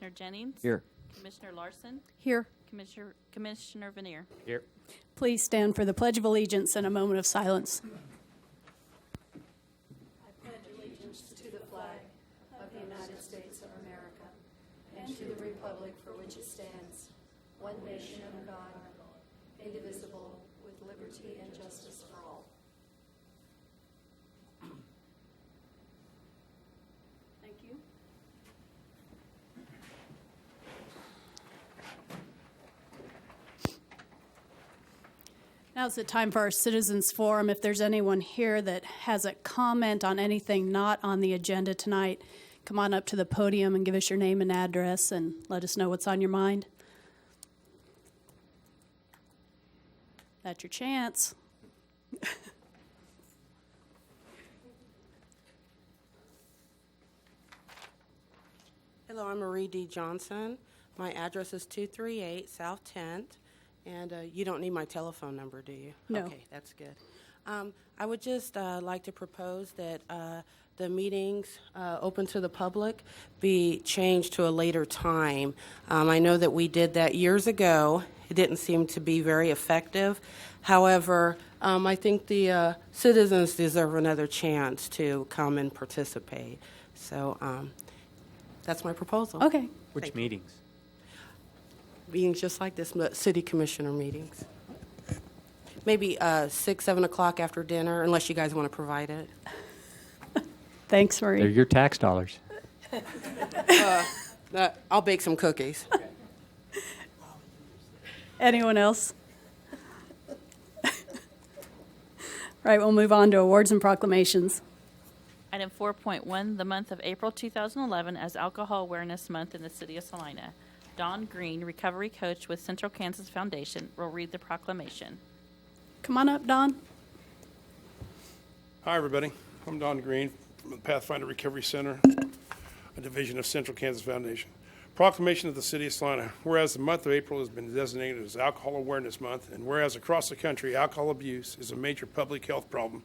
Commissioner Jennings. Here. Commissioner Larson. Here. Commissioner Vanier. Here. Please stand for the Pledge of Allegiance and a moment of silence. I pledge allegiance to the flag of the United States of America and to the republic for which it stands, one nation under God, indivisible, with liberty and justice for all. Thank you. Now's the time for our citizens forum. If there's anyone here that has a comment on anything not on the agenda tonight, come on up to the podium and give us your name and address and let us know what's on your mind. That's your chance. Hello, I'm Marie D. Johnson. My address is 238 South 10th, and you don't need my telephone number, do you? No. Okay, that's good. I would just like to propose that the meetings open to the public be changed to a later time. I know that we did that years ago. It didn't seem to be very effective. However, I think the citizens deserve another chance to come and participate. So that's my proposal. Okay. Which meetings? Meetings just like this, city commissioner meetings. Maybe 6, 7 o'clock after dinner, unless you guys want to provide it. Thanks, They're Marie. your tax dollars. I'll bake some cookies. Anyone else? Right, we'll move on to awards and proclamations. Item 4.1, the month of April 2011 as Alcohol Awareness Month in the City of Salina. Don Green, recovery coach with Central Kansas Foundation, will read the proclamation. Come on up, Don. Hi, everybody. I'm Don Green from the Pathfinder Recovery Center, a division of Central Kansas Foundation. Proclamation of the City of Salina. Whereas the month of April has been designated as Alcohol Awareness Month, and whereas across the country alcohol abuse is a major public health problem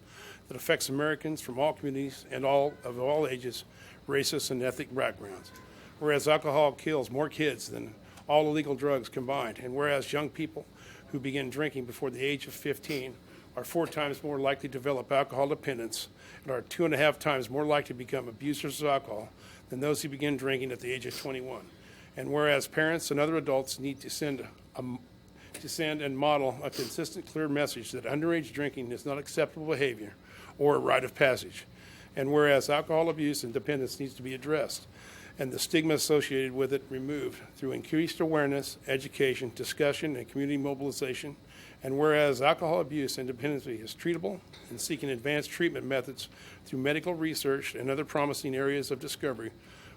that affects Americans from all communities and all ages, races, and ethnic backgrounds. Whereas alcohol kills more kids than all illegal drugs combined, and whereas young people who begin drinking before the age of 15 are 4 times more likely to develop alcohol dependence and are 2.5 times more likely to become abusers of alcohol than those who begin drinking at the age of 21. And whereas parents and other adults need to send and model a consistent, clear message that underage drinking is not acceptable behavior or a rite of passage. And whereas alcohol abuse and dependence needs to be addressed and the stigma associated with it removed through increased awareness, education, discussion, and community mobilization. And whereas alcohol abuse and dependency is treatable and seeking advanced treatment methods through medical research and other promising areas of discovery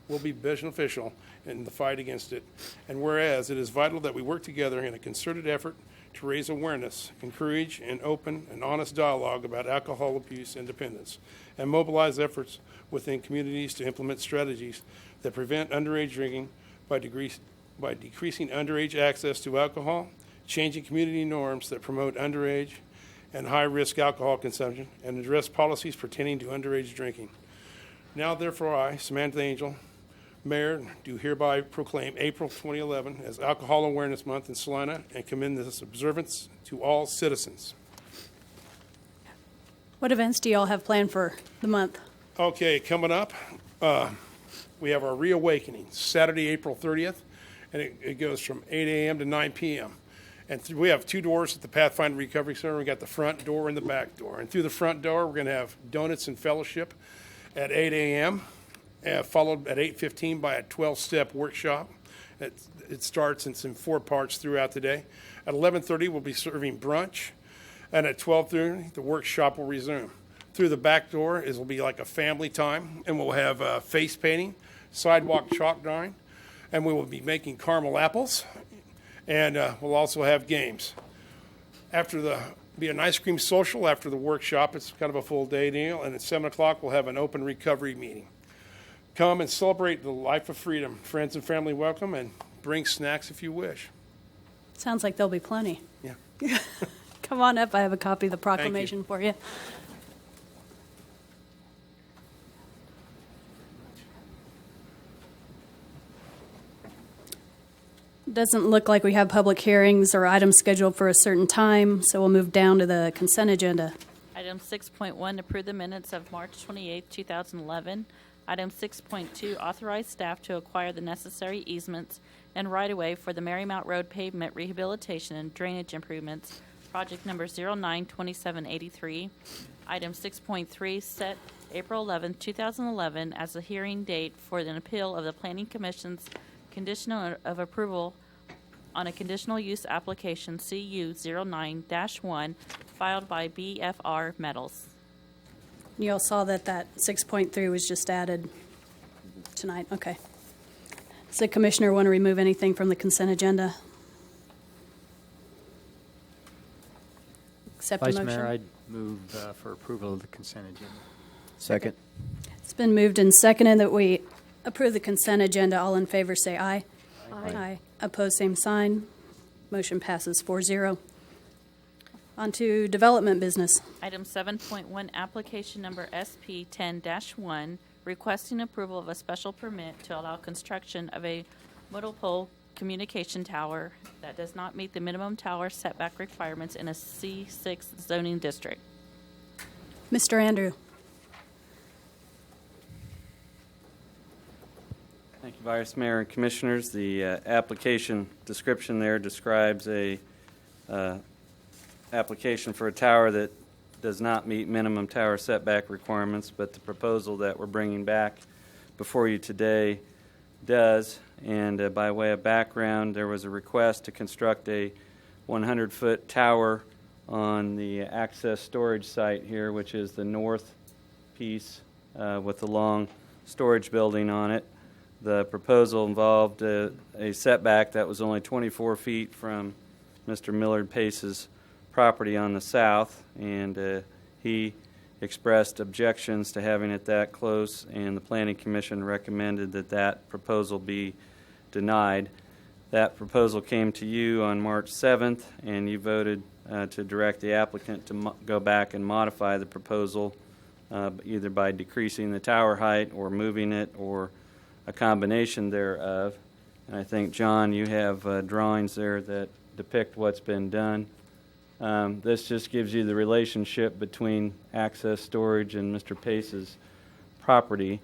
will be beneficial in the fight against it. And whereas it is vital that we work together in a concerted effort to raise awareness, encourage an open and honest dialogue about alcohol abuse and dependence, and mobilize efforts within communities to implement strategies that prevent underage drinking by decreasing underage access to alcohol, changing community norms that promote underage and high-risk alcohol consumption, and address policies pertaining to underage drinking. Now, therefore, I, Samantha Angel, Mayor, do hereby proclaim April 2011 as Alcohol Awareness Month in Salina and commend this observance to all citizens. What events do you all have planned for the month? Okay, coming up, we have our Reawakening, Saturday, April 30th, and it goes from 8 a.m. to 9 p.m. And we have 2 doors at the Pathfinder Recovery Center. We got the front door and the back door. And through the front door, we're going to have donuts and fellowship at 8 a.m., followed at 8:15 by a 12-step workshop. It starts in some 4 parts throughout the day. At 11:30, we'll be serving brunch, and at 12:30, the workshop will resume. Through the back door, it will be like a family time, and we'll have face painting, sidewalk chalk drawing, and we will be making caramel apples, and we'll also have games. Be an ice cream social after the workshop. It's kind of a full day deal, and at 7 o'clock, we'll have an open recovery meeting. Come and celebrate the life of freedom. Friends and family welcome, and bring snacks if you wish. Sounds like there'll be plenty. Yeah. Come on up. I have a copy of the proclamation for you. doesn't look like we have public hearings or items scheduled for a certain time, so we'll move down to the consent agenda. Item 6.1, approve the minutes of March 28, 2011. Item 6.2, authorize staff to acquire the necessary easements and right-of-way for the Marymount Road pavement rehabilitation and drainage improvements, project number 092783. Item 6.3, set April 11, 2011 as the hearing date for an appeal of the Planning Commission's conditional of approval on a conditional use application CU 09-1 filed by BFR Metals. You all saw that 6.3 was just added tonight. Okay. Does the commissioner want to remove anything from the consent agenda? Accept a Vice motion? Mayor, I'd move for approval of the consent agenda. Second. It's been moved and seconded that we approve the consent agenda. All in favor say aye. Aye. Opposed, same sign. Motion passes 4-0. On to development business. Item 7.1, application number SP 10-1, requesting approval of a special permit to allow construction of a monopole communication tower that does not meet the minimum tower setback requirements in a C6 zoning district. Mr. Andrew. Thank you, Vice Mayor and Commissioners. The application description there describes a application for a tower that does not meet minimum tower setback requirements, but the proposal that we're bringing back before you today does. And by way of background, there was a request to construct a 100-foot tower on the access storage site here, which is the north piece with the long storage building on it. The proposal involved a setback that was only 24 feet from Mr. Millard Pace's property on the south, and he expressed objections to having it that close, and the Planning Commission recommended that that proposal be denied. That proposal came to you on March 7th, and you voted to direct the applicant to go back and modify the proposal either by decreasing the tower height or moving it or a combination thereof. And I think, John, you have drawings there that depict what's been done. This just gives you the relationship between access storage and Mr. Pace's property.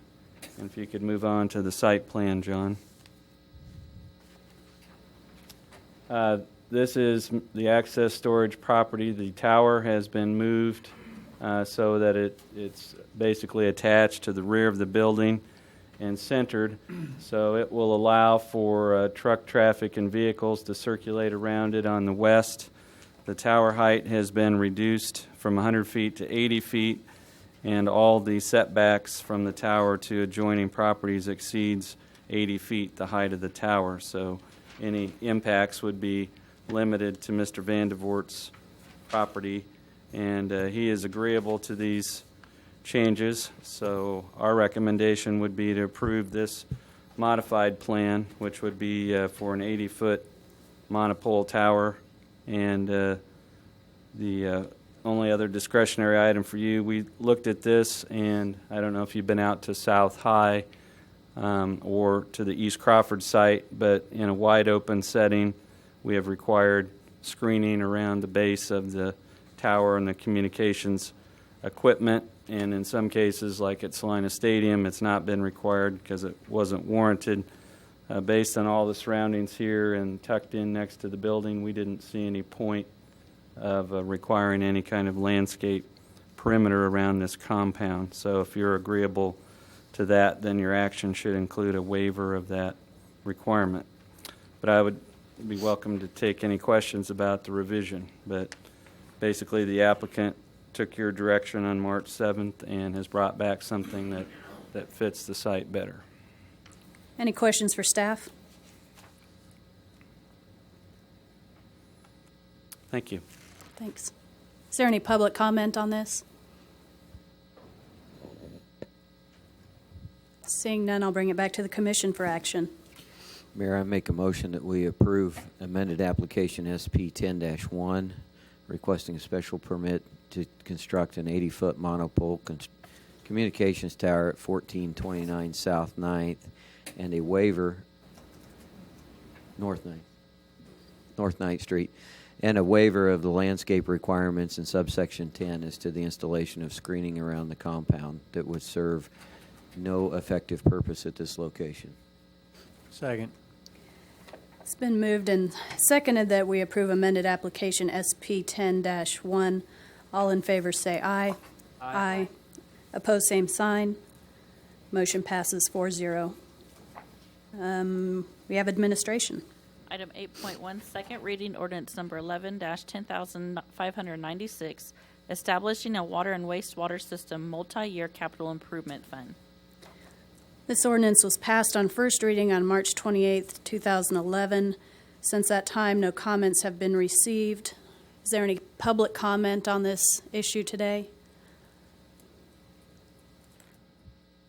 And if you could move on to the site plan, John. This is the access storage property. The tower has been moved so that it's basically attached to the rear of the building and centered, so it will allow for truck traffic and vehicles to circulate around it on the west. The tower height has been reduced from 100 feet to 80 feet, and all the setbacks from the tower to adjoining properties exceeds 80 feet, the height of the tower. So any impacts would be limited to Mr. Vandevoort's property, and he is agreeable to these changes. So our recommendation would be to approve this modified plan, which would be for an 80-foot monopole tower. And the only other discretionary item for you, we looked at this, and I don't know if you've been out to South High or to the East Crawford site, but in a wide open setting, we have required screening around the base of the tower and the communications equipment. And in some cases, like at Salina Stadium, it's not been required because it wasn't warranted. Based on all the surroundings here and tucked in next to the building, we didn't see any point of requiring any kind of landscape perimeter around this compound. So if you're agreeable to that, then your action should include a waiver of that requirement. But I would be welcome to take any questions about the revision. But basically, the applicant took your direction on March 7th and has brought back something that fits the site better. Any questions for staff? Thank you. Thanks. Is there any public comment on this? Seeing none, I'll bring it back to the commission for action. Mayor, I make a motion that we approve amended application SP 10-1, requesting a special permit to construct an 80-foot monopole communications tower at 1429 South 9th and a waiver, North 9th, North Ninth Street, and a waiver of the landscape requirements in subsection 10 as to the installation of screening around the compound that would serve no effective purpose at this location. Second. It's been moved and seconded that we approve amended application SP 10-1. All in favor say aye. Aye. Opposed, same sign. Motion passes 4-0. We have administration. Item 8.1, second reading ordinance number 11-10,596, establishing a water and wastewater system multi-year capital improvement fund. This ordinance was passed on first reading on March 28th, 2011. Since that time, no comments have been received. Is there any public comment on this issue today?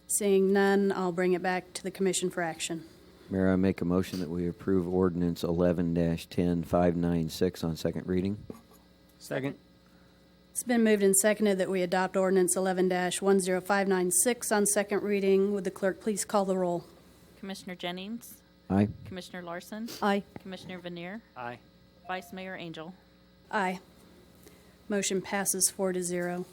Seeing none, I'll bring it back to the commission for action. Mayor, I make a motion that we approve ordinance 11-10596 on second reading. Second. It's been moved and seconded that we adopt ordinance 11-10596 on second reading. Would the clerk please call the roll? Commissioner Jennings, Aye. Commissioner Larson, Aye. Commissioner Vanier, Aye. Vice Mayor Angel. Aye. Motion passes 4-0.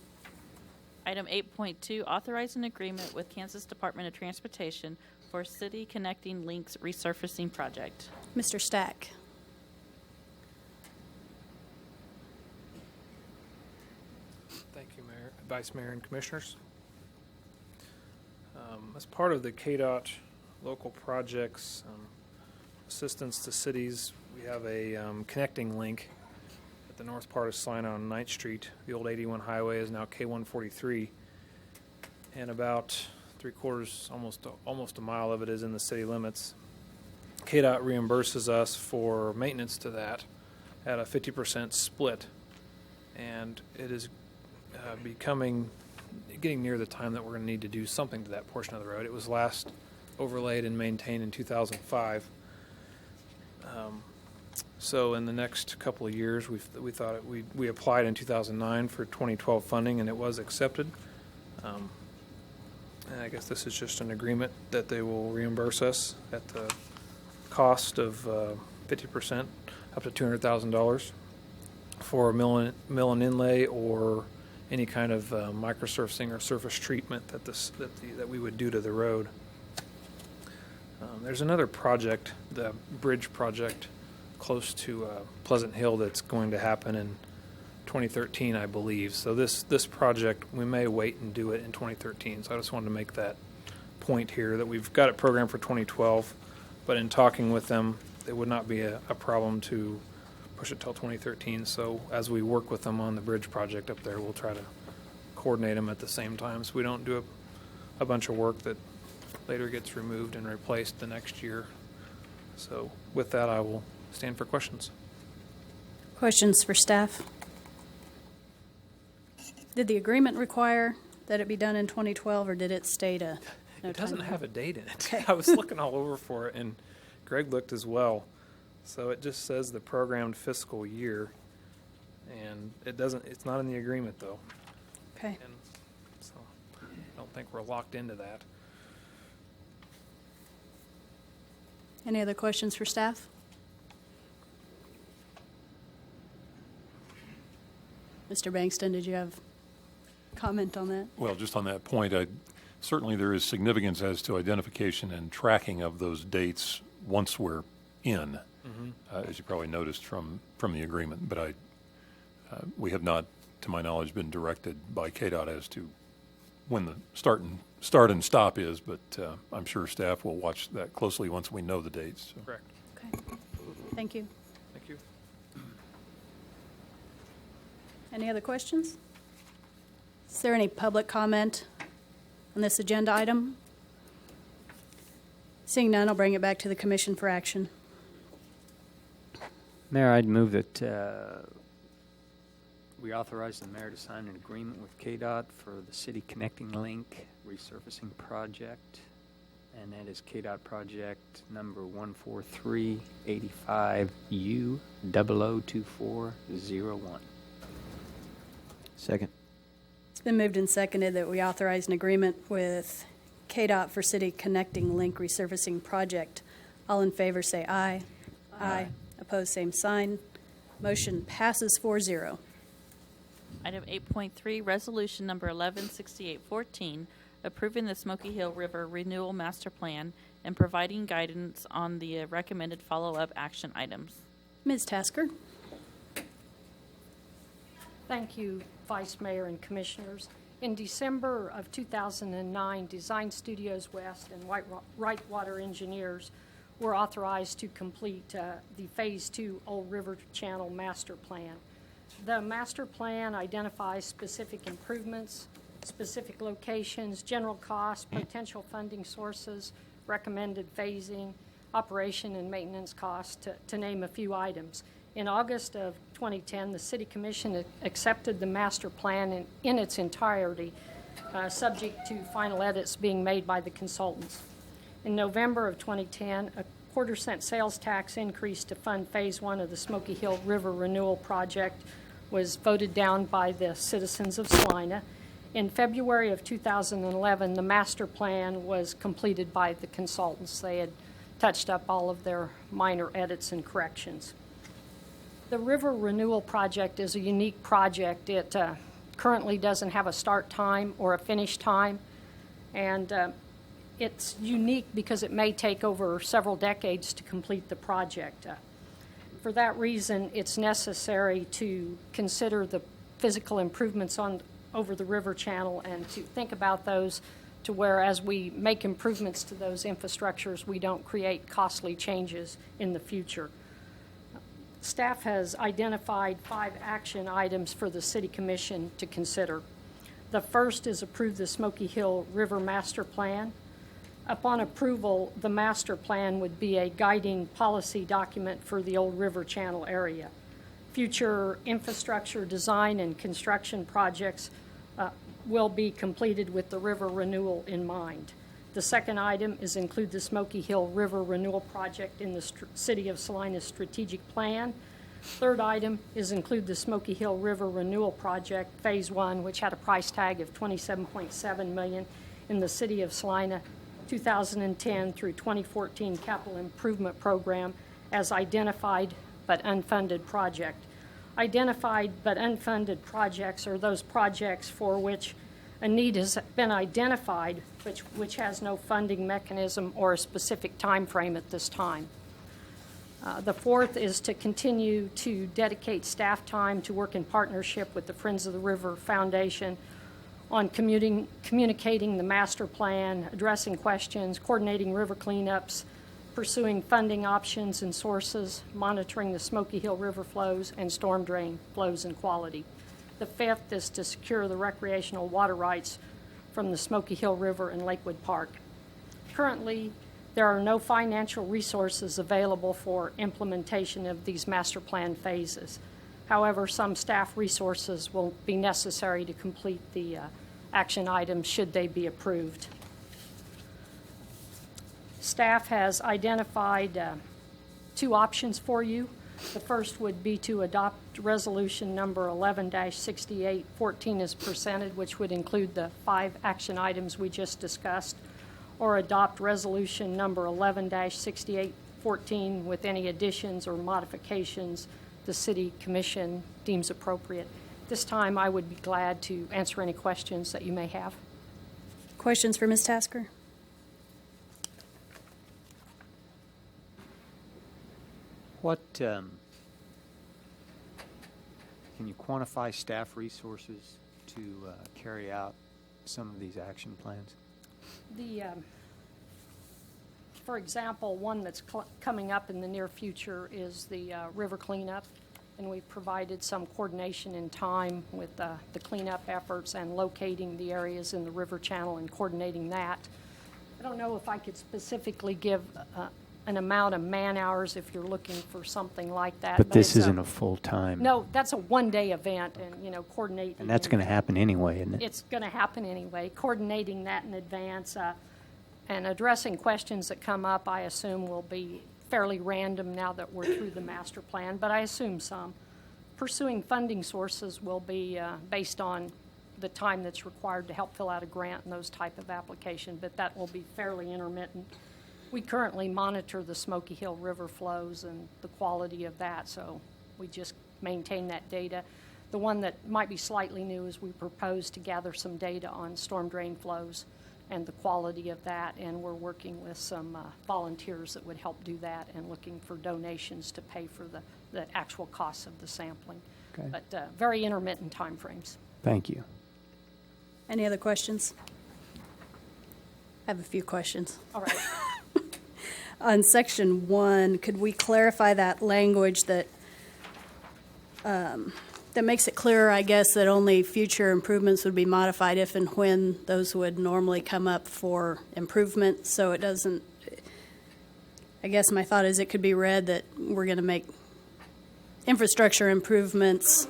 Item 8.2, authorize an agreement with Kansas Department of Transportation for City Connecting Links resurfacing project. Mr. Stack. Thank you, Mayor, Vice Mayor, and Commissioners. As part of the KDOT local projects assistance to cities, we have a connecting link at the north part of Salina on 9th Street. The old 81 highway is now K143, and about 3/4, almost a mile of it is in the city limits. KDOT reimburses us for maintenance to that at a 50% split, and it is getting near the time that we're going to need to do something to that portion of the road. It was last overlaid and maintained in 2005. So in the next couple of years, we applied in 2009 for 2012 funding, and it was accepted. And I guess this is just an agreement that they will reimburse us at the cost of 50%, up to $200,000 for a mill and inlay or any kind of microsurfacing or surface treatment that we would do to the road. There's another project, the bridge project, close to Pleasant Hill that's going to happen in 2013, I believe. So this project, we may wait and do it in 2013. So I just wanted to make that point here that we've got it programmed for 2012, but in talking with them, it would not be a problem to push it till 2013. So as we work with them on the bridge project up there, we'll try to coordinate them at the same time, so we don't do a bunch of work that later gets removed and replaced the next year. So with that, I will stand for questions. Questions for staff? Did the agreement require that it be done in 2012, or did it state a no It doesn't time? have a date in it. Okay. I was looking all over for it, and Greg looked as well. So it just says the programmed fiscal year, and it's not in the agreement, though. Okay. And so I don't think we're locked into that. Any other questions for staff? Mr. Bankston, did you have comment on that? Well, just on that point, certainly there is significance as to identification and tracking of those dates once we're in, as you probably noticed from the agreement. But we have not, to my knowledge, been directed by KDOT as to when the start and stop is, but I'm sure staff will watch that closely once we know the dates. So. Correct. Okay. Thank you. Thank you. Any other questions? Is there any public comment on this agenda item? Seeing none, I'll bring it back to the commission for action. Mayor, I'd move that we authorize the mayor to sign an agreement with KDOT for the City Connecting Link resurfacing project, and that is KDOT project number 14385U002401. Second. It's been moved and seconded that we authorize an agreement with KDOT for City Connecting Link resurfacing project. All in favor say aye. Aye. Opposed, same sign. Motion passes 4-0. Item 8.3, Resolution Number 116814, approving the Smoky Hill River Renewal Master Plan and providing guidance on the recommended follow-up action items. Ms. Tasker? Thank you, Vice Mayor and Commissioners. In December of 2009, Design Studios West and Whitewater Engineers were authorized to complete the Phase 2 Old River Channel Master Plan. The master plan identifies specific improvements, specific locations, general costs, potential funding sources, recommended phasing, operation and maintenance costs, to name a few items. In August of 2010, the City Commission accepted the master plan in its entirety, subject to final edits being made by the consultants. In November of 2010, a quarter-cent sales tax increase to fund Phase 1 of the Smoky Hill River Renewal Project was voted down by the citizens of Salina. In February of 2011, the master plan was completed by the consultants. They had touched up all of their minor edits and corrections. The River Renewal Project is a unique project. It currently doesn't have a start time or a finish time, and it's unique because it may take over several decades to complete the project. For that reason, it's necessary to consider the physical improvements over the river channel and to think about those to where, as we make improvements to those infrastructures, we don't create costly changes in the future. Staff has identified 5 action items for the City Commission to consider. The first is approve the Smoky Hill River Master Plan. Upon approval, the master plan would be a guiding policy document for the Old River Channel area. Future infrastructure design and construction projects will be completed with the river renewal in mind. The second item is include the Smoky Hill River Renewal Project in the City of Salina's strategic plan. Third item is include the Smoky Hill River Renewal Project, Phase 1, which had a price tag of $27.7 million in the City of Salina 2010 through 2014 capital improvement program as identified but unfunded project. Identified but unfunded projects are those projects for which a need has been identified, which has no funding mechanism or a specific time frame at this time. The fourth is to continue to dedicate staff time to work in partnership with the Friends of the River Foundation on communicating the master plan, addressing questions, coordinating river cleanups, pursuing funding options and sources, monitoring the Smoky Hill River flows and storm drain flows and quality. The fifth is to secure the recreational water rights from the Smoky Hill River and Lakewood Park. Currently, there are no financial resources available for implementation of these master plan phases. However, some staff resources will be necessary to complete the action items should they be approved. Staff has identified 2 options for you. The first would be to adopt resolution number 11-6814 as presented, which would include the 5 action items we just discussed, or adopt resolution number 11-6814 with any additions or modifications the City Commission deems appropriate. This time, I would be glad to answer any questions that you may have. Questions for Ms. Tasker? What, can you quantify staff resources to carry out some of these action plans? For example, one that's coming up in the near future is the river cleanup, and we've provided some coordination in time with the cleanup efforts and locating the areas in the river channel and coordinating that. I don't know if I could specifically give an amount of man-hours if you're looking for something like that. But this isn't a full-time. No, that's a one-day event, and, coordinating. And that's going to happen anyway, isn't it? It's going to happen anyway. Coordinating that in advance and addressing questions that come up, I assume, will be fairly random now that we're through the master plan, but I assume some. Pursuing funding sources will be based on the time that's required to help fill out a grant and those type of applications, but that will be fairly intermittent. We currently monitor the Smoky Hill River flows and the quality of that, so we just maintain that data. The one that might be slightly new is we propose to gather some data on storm drain flows and the quality of that, and we're working with some volunteers that would help do that and looking for donations to pay for the actual costs of the sampling. Okay. But very intermittent timeframes. Thank you. Any other questions? I have a few questions. All right. On section 1, could we clarify that language that that makes it clearer, I guess, that only future improvements would be modified if and when those would normally come up for improvement, so it doesn't, I guess my thought is it could be read that we're going to make infrastructure improvements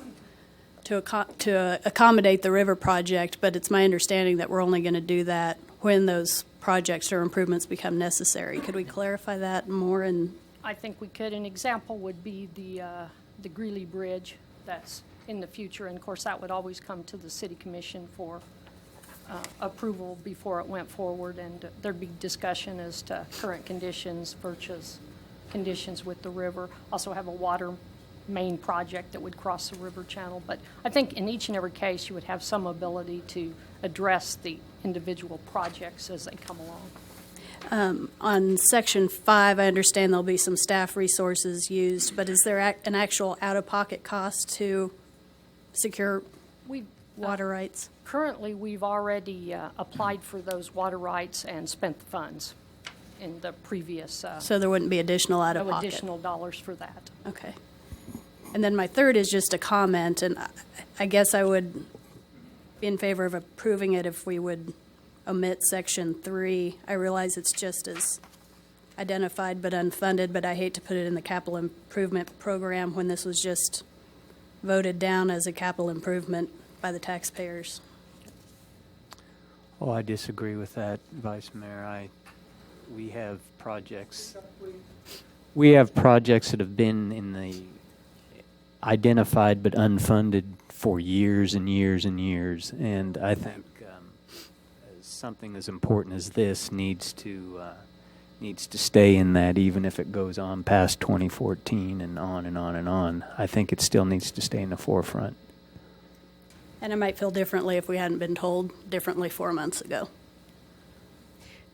to accommodate the river project, but it's my understanding that we're only going to do that when those projects or improvements become necessary. Could we clarify that more? And I think we could. An example would be the Greeley Bridge that's in the future, and of course that would always come to the City Commission for approval before it went forward, and there'd be discussion as to current conditions versus conditions with the river. Also have a water main project that would cross the river channel, but I think in each and every case you would have some ability to address the individual projects as they come along. on section 5, I understand there'll be some staff resources used, but is there an actual out-of-pocket cost to secure water rights? Currently, we've already applied for those water rights and spent the funds in the previous. So there wouldn't be additional No out-of-pocket? additional dollars for that. Okay. And then my third is just a comment, and I guess I would be in favor of approving it if we would omit section 3. I realize it's just as identified but unfunded, but I hate to put it in the capital improvement program when this was just voted down as a capital improvement by the taxpayers. Oh, I disagree with that, Vice Mayor. We have projects. We have projects that have been in the identified but unfunded for years and years and years, and I think something as important as this needs to stay in that, even if it goes on past 2014 and on and on and on. I think it still needs to stay in the forefront. And I might feel differently if we hadn't been told differently 4 months ago.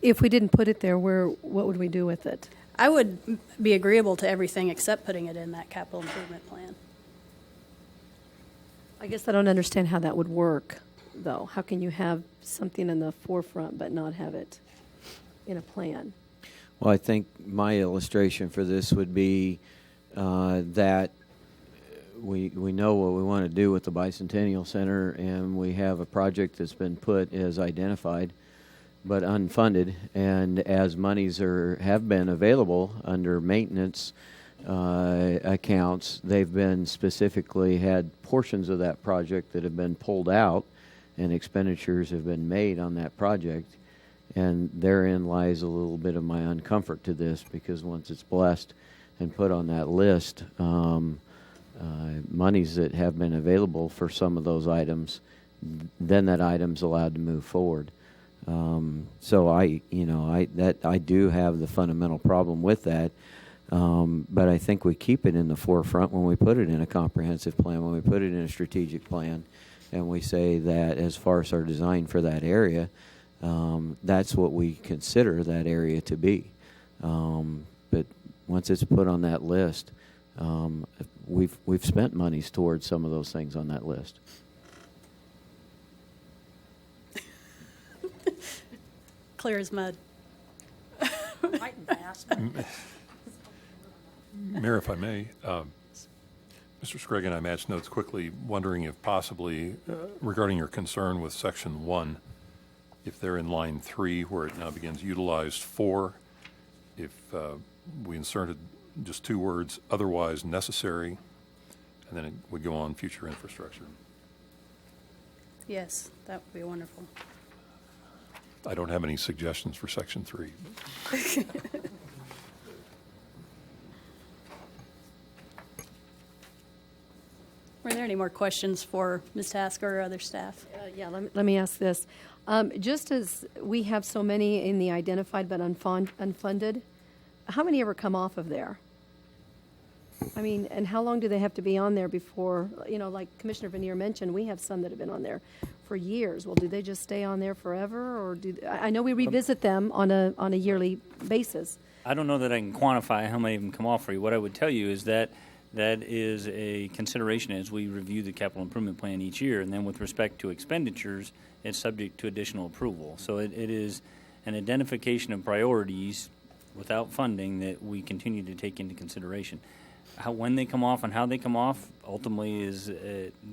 If we didn't put it there, what would we do with it? I would be agreeable to everything except putting it in that capital improvement plan. I guess I don't understand how that would work, though. How can you have something in the forefront but not have it in a plan? Well, I think my illustration for this would be that we know what we want to do with the Bicentennial Center, and we have a project that's been put as identified but unfunded, and as monies have been available under maintenance accounts, they've been specifically had portions of that project that have been pulled out, and expenditures have been made on that project. And therein lies a little bit of my uncomfort to this, because once it's blessed and put on that list, monies that have been available for some of those items, then that item's allowed to move forward. So I do have the fundamental problem with that. But I think we keep it in the forefront when we put it in a comprehensive plan, when we put it in a strategic plan, and we say that as far as our design for that area, that's what we consider that area to be. But once it's put on that list, we've spent monies towards some of those things on that list. Clear as mud. Right and fast. Mayor, if I may, Mr. Scragg and I matched notes quickly, wondering if possibly, regarding your concern with Section 1, if they're in line 3, where it now begins utilized 4, if we inserted just 2 words, otherwise necessary, and then it would go on future infrastructure. Yes, that would be wonderful. I don't have any suggestions for Section 3. Were there any more questions for Ms. Tasker or other staff? Yeah, let me ask this. Just as we have so many in the identified but unfunded, how many ever come off of there? I mean, and how long do they have to be on there before, like Commissioner Vanier mentioned, we have some that have been on there for years. Well, do they just stay on there forever, or I know we revisit them on a yearly basis. I don't know that I can quantify how many of them come off for you. What I would tell you is that is a consideration as we review the capital improvement plan each year. And then with respect to expenditures, it's subject to additional approval. So it is an identification of priorities without funding that we continue to take into consideration. When they come off and how they come off ultimately is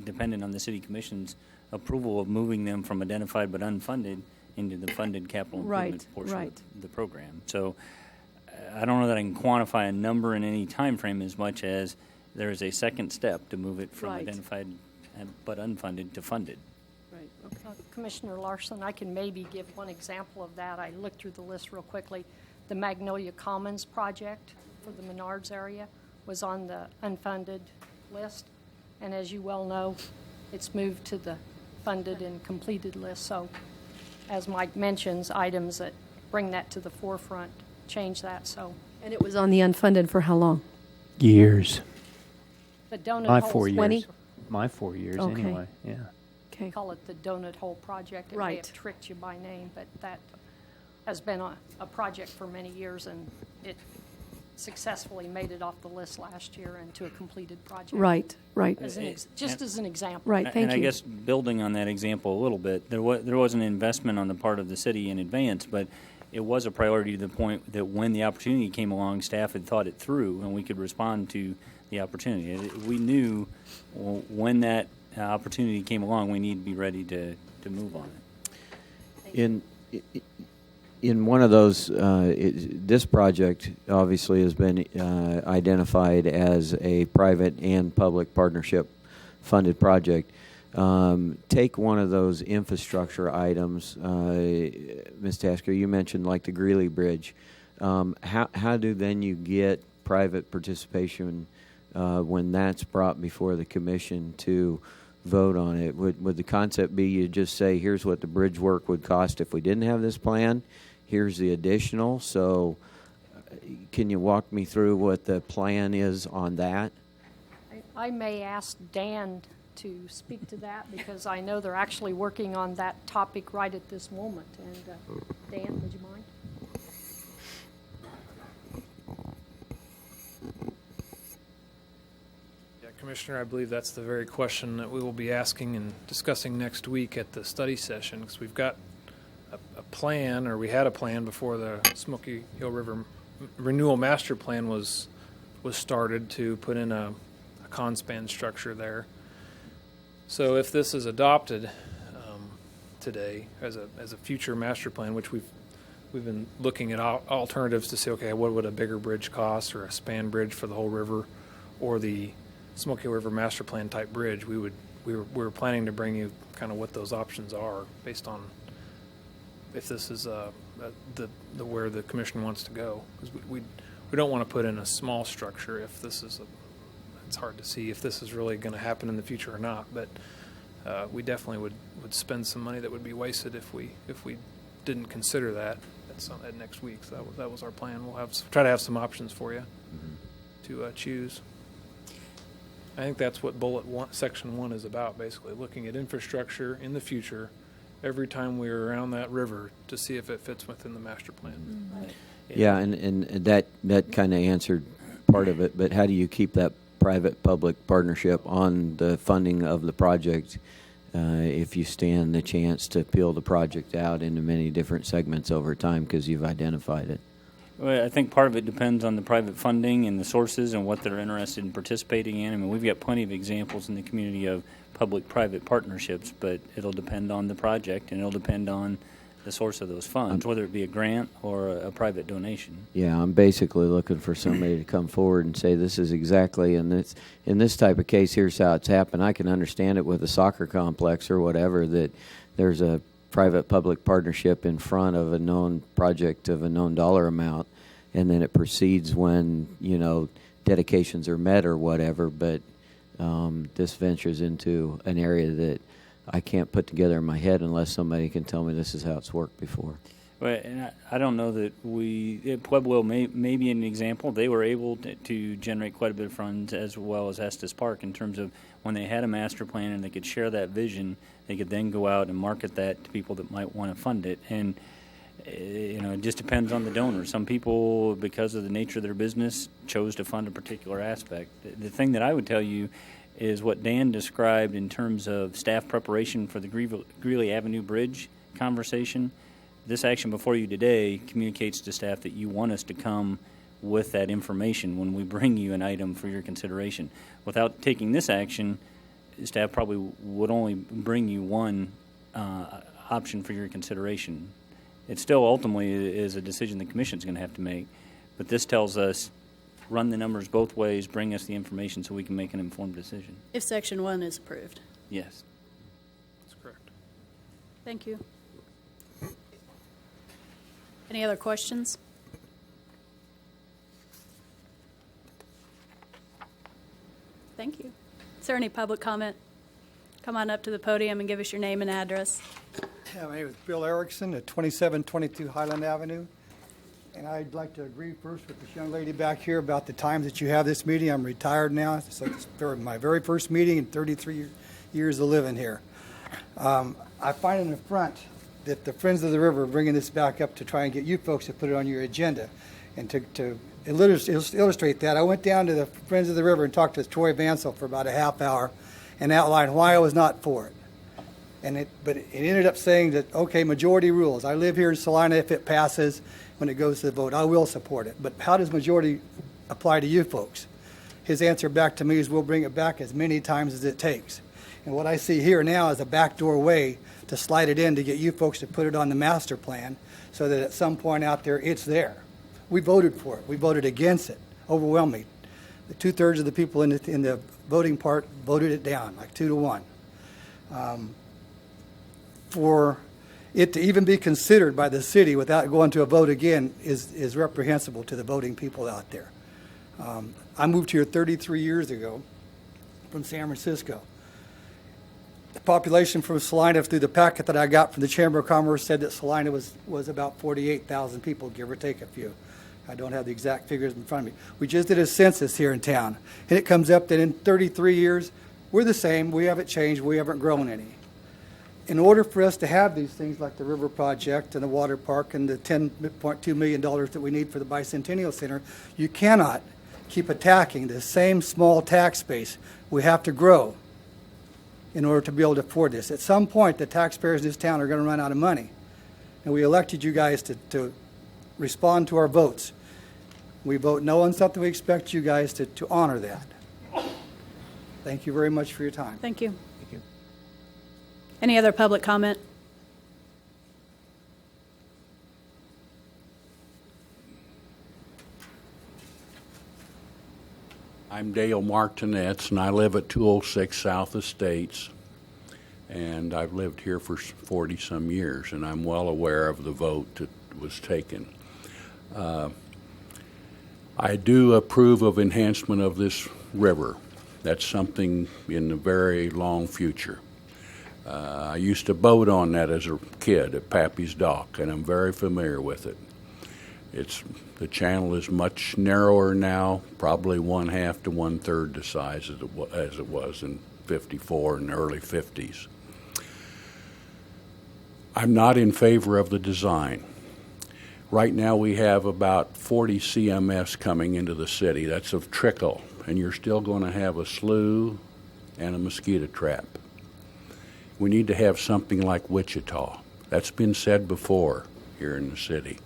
dependent on the City Commission's approval of moving them from identified but unfunded into the funded capital improvement portion of the program. So I don't know that I can quantify a number in any time frame as much as there is a second step to move it from identified but unfunded to funded. Right. Okay. Commissioner Larson, I can maybe give one example of that. I looked through the list real quickly. The Magnolia Commons project for the Menards area was on the unfunded list, and as you well know, it's moved to the funded and completed list. So as Mike mentions, items that bring that to the forefront change that. So, and it was on the unfunded for how long? Years. the donut My hole 4 20? years. My 4 years, Okay. anyway, yeah. Okay. Call it the donut hole project. It may Right. have tricked you by name, but that has been a project for many years, and it successfully made it off the list last year into a completed project. Right, right, Just as an example. right, thank And I you. guess building on that example a little bit, there was an investment on the part of the city in advance, but it was a priority to the point that when the opportunity came along, staff had thought it through, and we could respond to the opportunity. We knew when that opportunity came along, we needed to be ready to move on it. In one of those, this project obviously has been identified as a private and public partnership funded project. Take one of those infrastructure items, Ms. Tasker, you mentioned like the Greeley Bridge. How do then you get private participation when that's brought before the commission to vote on it? Would the concept be you just say, here's what the bridge work would cost if we didn't have this plan? Here's the additional. So can you walk me through what the plan is on that? I may ask Dan to speak to that, because I know they're actually working on that topic right at this moment. And Dan, would you mind? Yeah, Commissioner, I believe that's the very question that we will be asking and discussing next week at the study session, because we've got a plan, or we had a plan before the Smoky Hill River Renewal Master Plan was started, to put in a conspan structure there. So if this is adopted today as a future master plan, which we've been looking at alternatives to say, okay, what would a bigger bridge cost, or a span bridge for the whole river, or the Smoky Hill River Master Plan type bridge? We were planning to bring you kind of what those options are based on if this is the where the commission wants to go, because we don't want to put in a small structure if this is it's hard to see if this is really going to happen in the future or not. But we definitely would spend some money that would be wasted if we didn't consider that at next week. So that was our plan. We'll try to have some options for you to choose. I think that's what section 1 is about, basically looking at infrastructure in the future every time we're around that river to see if it fits within the master plan. Right. Yeah, and that kind of answered part of it, but how do you keep that private-public partnership on the funding of the project if you stand the chance to peel the project out into many different segments over time because you've identified it? Well, I think part of it depends on the private funding and the sources and what they're interested in participating in. I mean, we've got plenty of examples in the community of public-private partnerships, but it'll depend on the project, and it'll depend on the source of those funds, whether it be a grant or a private donation. Yeah, I'm basically looking for somebody to come forward and say this is exactly, and in this type of case, here's how it's happened. I can understand it with a soccer complex or whatever, that there's a private-public partnership in front of a known project of a known dollar amount, and then it proceeds when, dedications are met or whatever. But This ventures into an area that I can't put together in my head unless somebody can tell me this is how it's worked before. Well, and I don't know that Pueblo may be an example. They were able to generate quite a bit of funds, as well as Estes Park, in terms of when they had a master plan and they could share that vision, they could then go out and market that to people that might want to fund it. And it just depends on the donor. Some people, because of the nature of their business, chose to fund a particular aspect. The thing that I would tell you is what Dan described in terms of staff preparation for the Greeley Avenue Bridge conversation. This action before you today communicates to staff that you want us to come with that information when we bring you an item for your consideration. Without taking this action, staff probably would only bring you one option for your consideration. It still ultimately is a decision the Commission's going to have to make, but this tells us run the numbers both ways, bring us the information so we can make an informed decision. If Section 1 is approved. Yes. That's correct. Thank you. Any other questions? Thank you. Is there any public comment? Come on up to the podium and give us your name and address. Yeah, my name is Bill Erickson at 2722 Highland Avenue. And I'd like to agree first with this young lady back here about the times that you have this meeting. I'm retired now. It's like my very first meeting in 33 years of living here. I find in the front that the Friends of the River are bringing this back up to try and get you folks to put it on your agenda. And to illustrate that, I went down to the Friends of the River and talked to Troy Vansel for about a half hour and outlined why I was not for it. But it ended up saying that, okay, majority rules. I live here in Salina. If it passes, when it goes to the vote, I will support it. But how does majority apply to you folks? His answer back to me is we'll bring it back as many times as it takes. And what I see here now is a backdoor way to slide it in to get you folks to put it on the master plan so that at some point out there it's there. We voted for it. We voted against it overwhelmingly. The 2/3 of the people in the voting part voted it down, like 2-1. For it to even be considered by the city without going to a vote again is reprehensible to the voting people out there. I moved here 33 years ago from San Francisco. The population from Salina, through the packet that I got from the Chamber of Commerce, said that Salina was about 48,000 people, give or take a few. I don't have the exact figures in front of me. We just did a census here in town, and it comes up that in 33 years, we're the same. We haven't changed. We haven't grown any. In order for us to have these things like the River Project and the water park and the $10.2 million that we need for the Bicentennial Center, you cannot keep attacking the same small tax base. We have to grow in order to be able to afford this. At some point, the taxpayers in this town are going to run out of money. And we elected you guys to respond to our votes. We vote no on something, we expect you guys to honor that. Thank you very much for your time. Thank you. Any other public comment? I'm Dale Martinez, and I live at 206 South Estates, and I've lived here for 40-some years, and I'm well aware of the vote that was taken. I do approve of enhancement of this river. That's something in the very long future. I used to boat on that as a kid at Pappy's Dock, and I'm very familiar with it. The channel is much narrower now, probably 1/2 to 1/3 the size as it was in '54 and early '50s. I'm not in favor of the design. Right now we have about 40 CMS coming into the city. That's a trickle, and you're still going to have a slough and a mosquito trap. We need to have something like Wichita. That's been said before here in the city.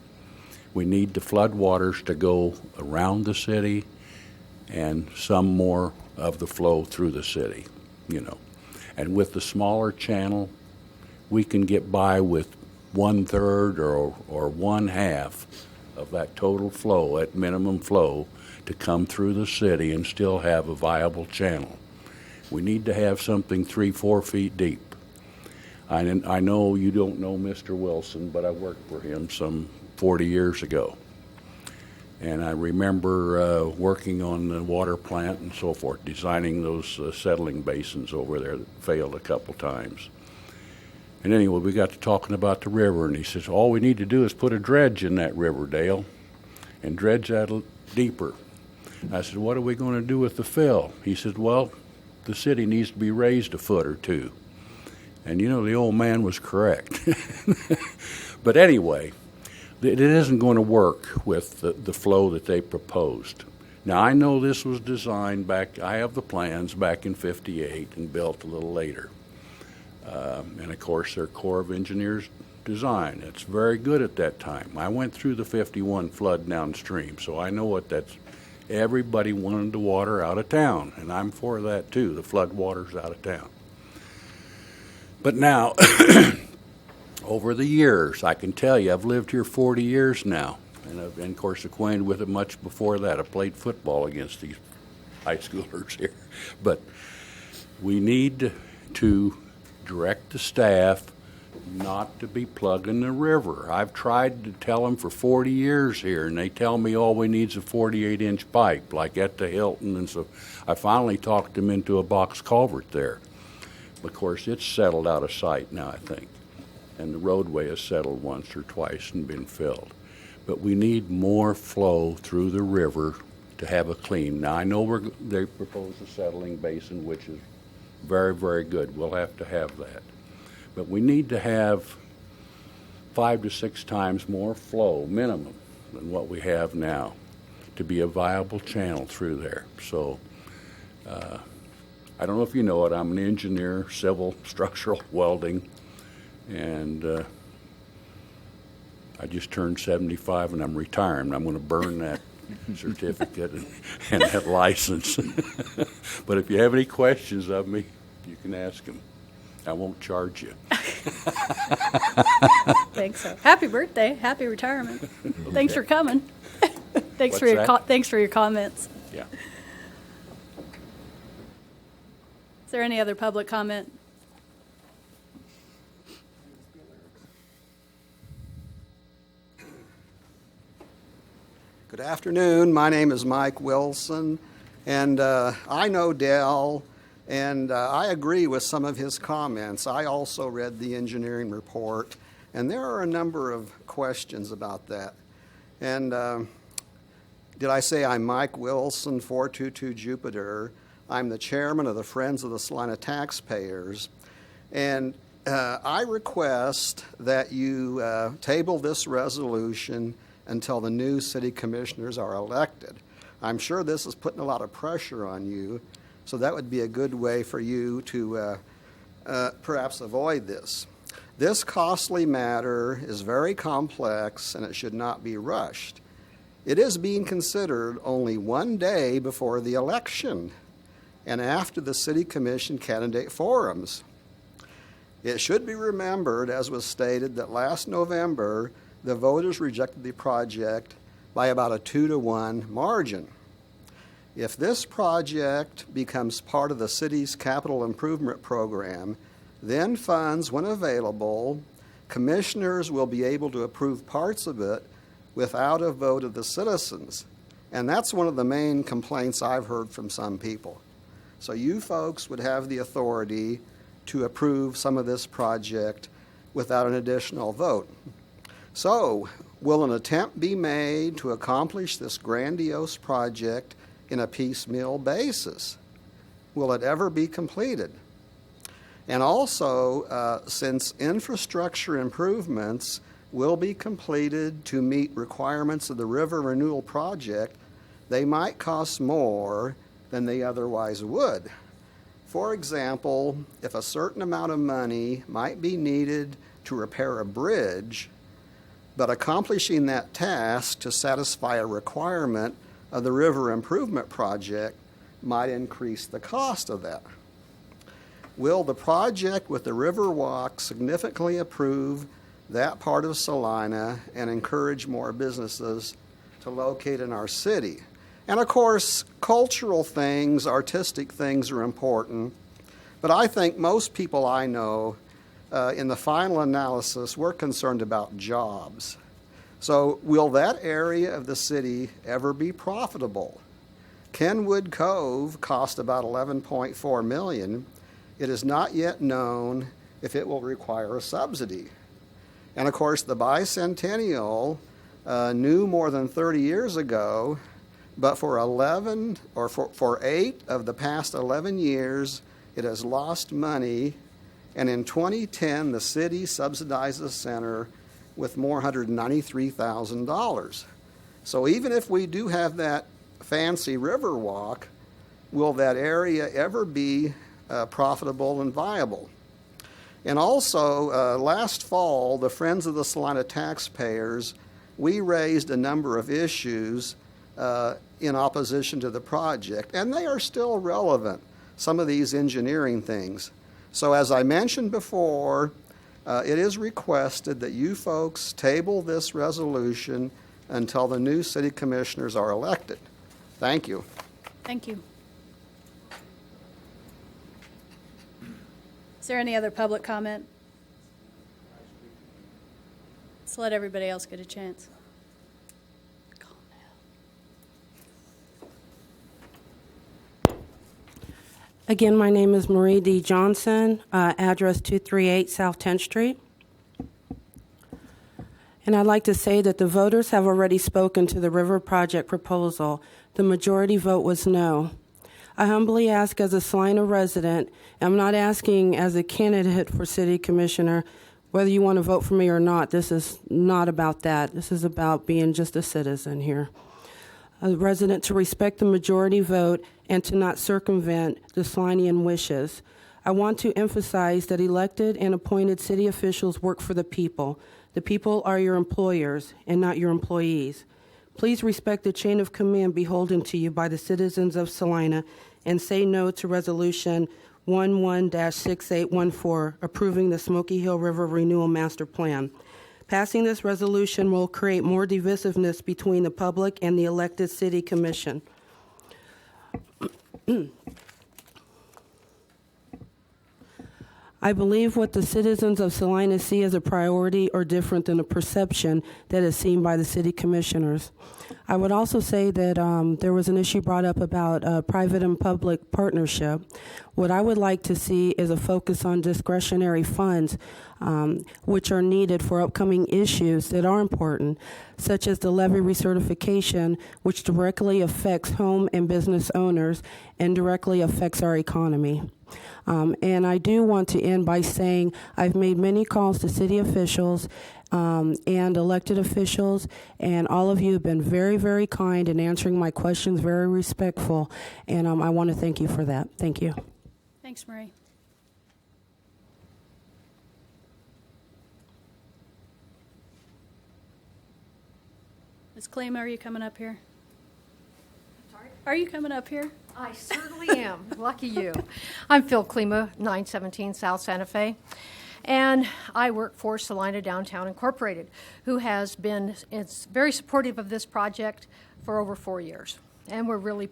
We need the flood waters to go around the city and some more of the flow through the city, And with the smaller channel, we can get by with 1/3 or 1/2 of that total flow at minimum flow to come through the city and still have a viable channel. We need to have something 3-4 feet deep. I know you don't know Mr. Wilson, but I worked for him some 40 years ago. And I remember working on the water plant and so forth, designing those settling basins over there that failed a couple times. And anyway, we got to talking about the river, and he says, all we need to do is put a dredge in that river, Dale, and dredge that deeper. I said, what are we going to do with the fill? He said, well, the city needs to be raised a foot or two. And you know, the old man was correct. But anyway, it isn't going to work with the flow that they proposed. Now, I know this was designed back, I have the plans back in '58 and built a little later. And of course, their Corps of Engineers design. It's very good at that time. I went through the '51 flood downstream, so I know what that's. Everybody wanted the water out of town, and I'm for that too. The flood water's out of town. But now, over the years, I can tell you, I've lived here 40 years now, and I've been, of course, acquainted with it much before that. I played football against these high schoolers here. But we need to direct the staff not to be plugging the river. I've tried to tell them for 40 years here, and they tell me all we need is a 48-inch pipe, like at the Hilton. And so I finally talked them into a box culvert there. Of course, it's settled out of sight now, I think, and the roadway has settled once or twice and been filled. But we need more flow through the river to have a clean. Now, I know they propose a settling basin, which is very, very good. We'll have to have that. But we need to have 5 to 6 times more flow, minimum, than what we have now to be a viable channel through there. So I don't know if you know it, I'm an engineer, civil, structural, welding, and I just turned 75 and I'm retiring. I'm going to burn that certificate and that license. But if you have any questions of me, you can ask them. I won't charge you. Thanks. So. Happy birthday. Happy retirement. Thanks for coming. Thanks for your thanks for your comments. Yeah. Is there any other public comment? Good afternoon. My name is Mike Wilson, and I know Dell. And I agree with some of his comments. I also read the engineering report, and there are a number of questions about that. And did I say I'm Mike Wilson, 422 Jupiter? I'm the chairman of the Friends of the Salina Taxpayers. And I request that you table this resolution until the new city commissioners are elected. I'm sure this is putting a lot of pressure on you. So that would be a good way for you to perhaps avoid this. This costly matter is very complex and it should not be rushed. It is being considered only one day before the election and after the City Commission candidate forums. It should be remembered, as was stated, that last November the voters rejected the project by about a 2-to-1 margin. If this project becomes part of the city's capital improvement program, then funds, when available, commissioners will be able to approve parts of it without a vote of the citizens. And that's one of the main complaints I've heard from some people. So you folks would have the authority to approve some of this project without an additional vote. So, will an attempt be made to accomplish this grandiose project in a piecemeal basis? Will it ever be completed? And also, since infrastructure improvements will be completed to meet requirements of the River Renewal Project, they might cost more than they otherwise would. For example, if a certain amount of money might be needed to repair a bridge, but accomplishing that task to satisfy a requirement of the River Improvement Project might increase the cost of that. Will the project with the Riverwalk significantly improve that part of Salina and encourage more businesses to locate in our city? And of course, cultural things, artistic things are important, but I think most people I know, in the final analysis, we're concerned about jobs. So will that area of the city ever be profitable? Kenwood Cove cost about $11.4 million. It is not yet known if it will require a subsidy. And of course, the Bicentennial knew more than 30 years ago, but for 8 of the past 11 years, it has lost money. And in 2010, the city subsidized the center with more $193,000. So even if we do have that fancy river walk, will that area ever be profitable and viable? And also, last fall, the Friends of the Salina Taxpayers, we raised a number of issues in opposition to the project, and they are still relevant, some of these engineering things. So as I mentioned before, it is requested that you folks table this resolution until the new city commissioners are elected. Thank you. Thank you. Is there any other public comment? Let's let everybody else get a chance. Again, my name is Marie D. Johnson, address 238 South 10th Street. And I'd like to say that the voters have already spoken to the river project proposal. The majority vote was no. I humbly ask as a Salina resident, I'm not asking as a candidate for city commissioner, whether you want to vote for me or not. This is not about that. This is about being just a citizen here. A resident to respect the majority vote and to not circumvent the Salinian wishes. I want to emphasize that elected and appointed city officials work for the people. The people are your employers and not your employees. Please respect the chain of command beholden to you by the citizens of Salina and say no to Resolution 11-6814, approving the Smoky Hill River Renewal Master Plan. Passing this resolution will create more divisiveness between the public and the elected city commission. I believe what the citizens of Salina see as a priority are different than the perception that is seen by the city commissioners. I would also say that there was an issue brought up about private and public partnership. What I would like to see is a focus on discretionary funds, which are needed for upcoming issues that are important, such as the levy recertification, which directly affects home and business owners and directly affects our economy. And I do want to end by saying I've made many calls to city officials and elected officials, and all of you have been very, very kind in answering my questions, very respectful, and I want to thank you for that. Thank you. Thanks, Marie. Ms. Klima, are you coming up here? Sorry? Are you coming up here? I certainly am. Lucky you. I'm Phil Klima, 917 South Santa Fe, and I work for Salina Downtown Incorporated, who has been very supportive of this project for over 4 years, and we're really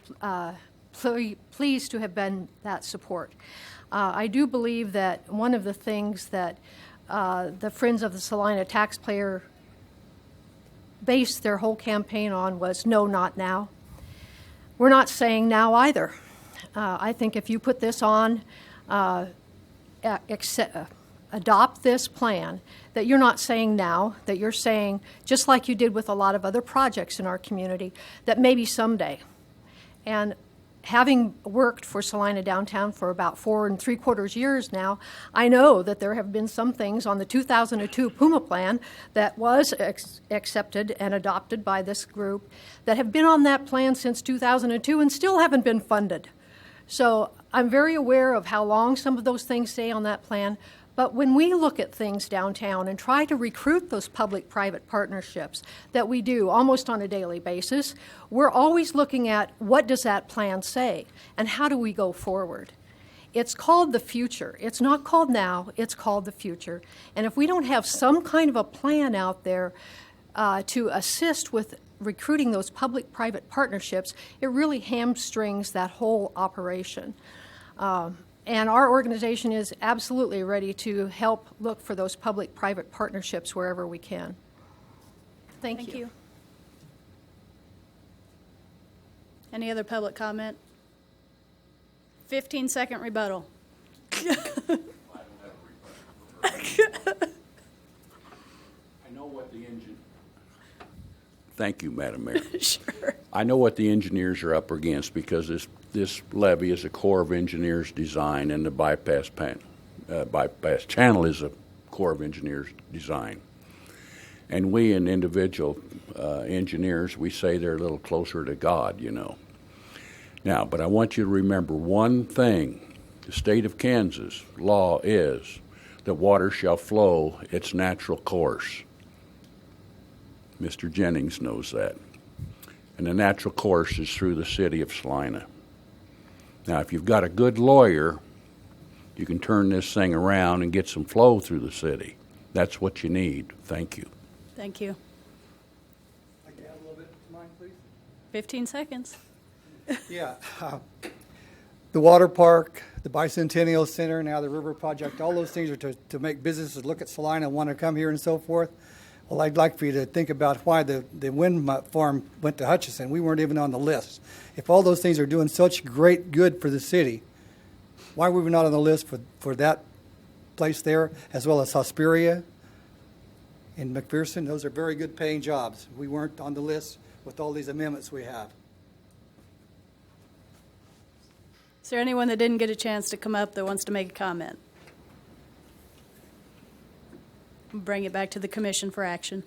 pleased to have been that support. I do believe that one of the things that the Friends of the Salina Taxpayer based their whole campaign on was no, not now. We're not saying now either. I think if you put this on, adopt this plan, that you're not saying now, that you're saying, just like you did with a lot of other projects in our community, that maybe someday. And having worked for Salina Downtown for about 4 3/4 years now, I know that there have been some things on the 2002 Puma Plan that was accepted and adopted by this group that have been on that plan since 2002 and still haven't been funded. So I'm very aware of how long some of those things stay on that plan. But when we look at things downtown and try to recruit those public-private partnerships that we do almost on a daily basis, we're always looking at what does that plan say and how do we go forward. It's called the future. It's not called now. It's called the future. And if we don't have some kind of a plan out there to assist with recruiting those public-private partnerships, it really hamstrings that whole operation. And our organization is absolutely ready to help look for those public-private partnerships wherever we can. Thank you. Any other public comment? 15-second rebuttal. I know what the engine. Thank you, Madam Mayor. Sure. I know what the engineers are up against because this levee is a Corps of Engineers design, and the bypass channel is a Corps of Engineers design. And we, in individual engineers, we say they're a little closer to God, you know. Now, but I want you to remember one thing. The state of Kansas law is that water shall flow its natural course. Mr. Jennings knows that. And the natural course is through the city of Salina. Now, if you've got a good lawyer, you can turn this thing around and get some flow through the city. That's what you need. Thank you. Thank you. I can add a little bit to mine, please? 15 seconds. Yeah. The water park, the Bicentennial Center, now the River Project, all those things are to make businesses look at Salina and want to come here and so forth. Well, I'd like for you to think about why the wind farm went to Hutchinson. We weren't even on the list. If all those things are doing such great good for the city, why were we not on the list for that place there, as well as Hesperia and McPherson? Those are very good paying jobs. We weren't on the list with all these amendments we have. Is there anyone that didn't get a chance to come up that wants to make a comment? Bring it back to the commission for action.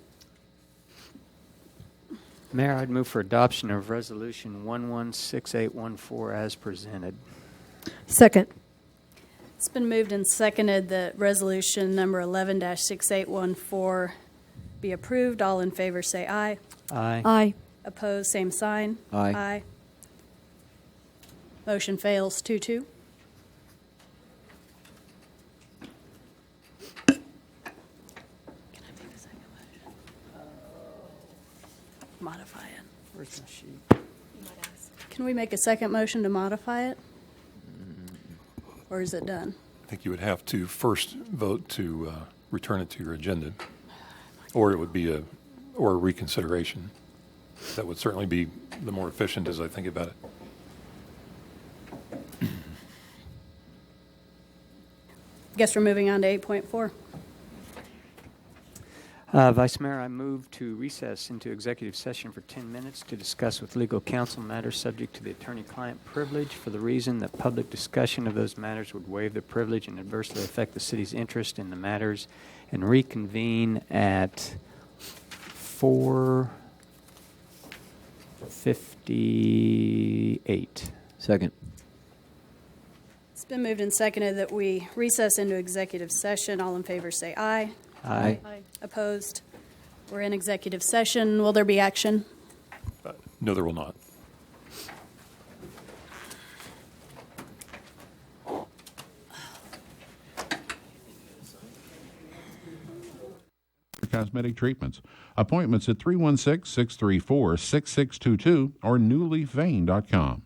Mayor, I'd move for adoption of Resolution 116814 as presented. Second. It's been moved and seconded that resolution number 11-6814 be approved. All in favor say aye. Aye. Aye. Opposed, same sign. Aye. Aye. Motion fails 2-2. Modify it. Where's my sheet? Can we make a second motion to modify it? Or is it done? I think you would have to first vote to return it to your agenda, or it would be a reconsideration. That would certainly be the more efficient as I think about it. Guess we're moving on to 8.4. Vice Mayor, I move to recess into executive session for 10 minutes to discuss with legal counsel matters subject to the attorney-client privilege for the reason that public discussion of those matters would waive the privilege and adversely affect the city's interest in the matters, and reconvene at 4:58. Second. It's been moved and seconded that we recess into executive session. All in favor say aye. Aye. Opposed? We're in executive session. Will there be action? No, there will not. Cosmetic treatments. Appointments at 316-634-6622 or newleafvein.com.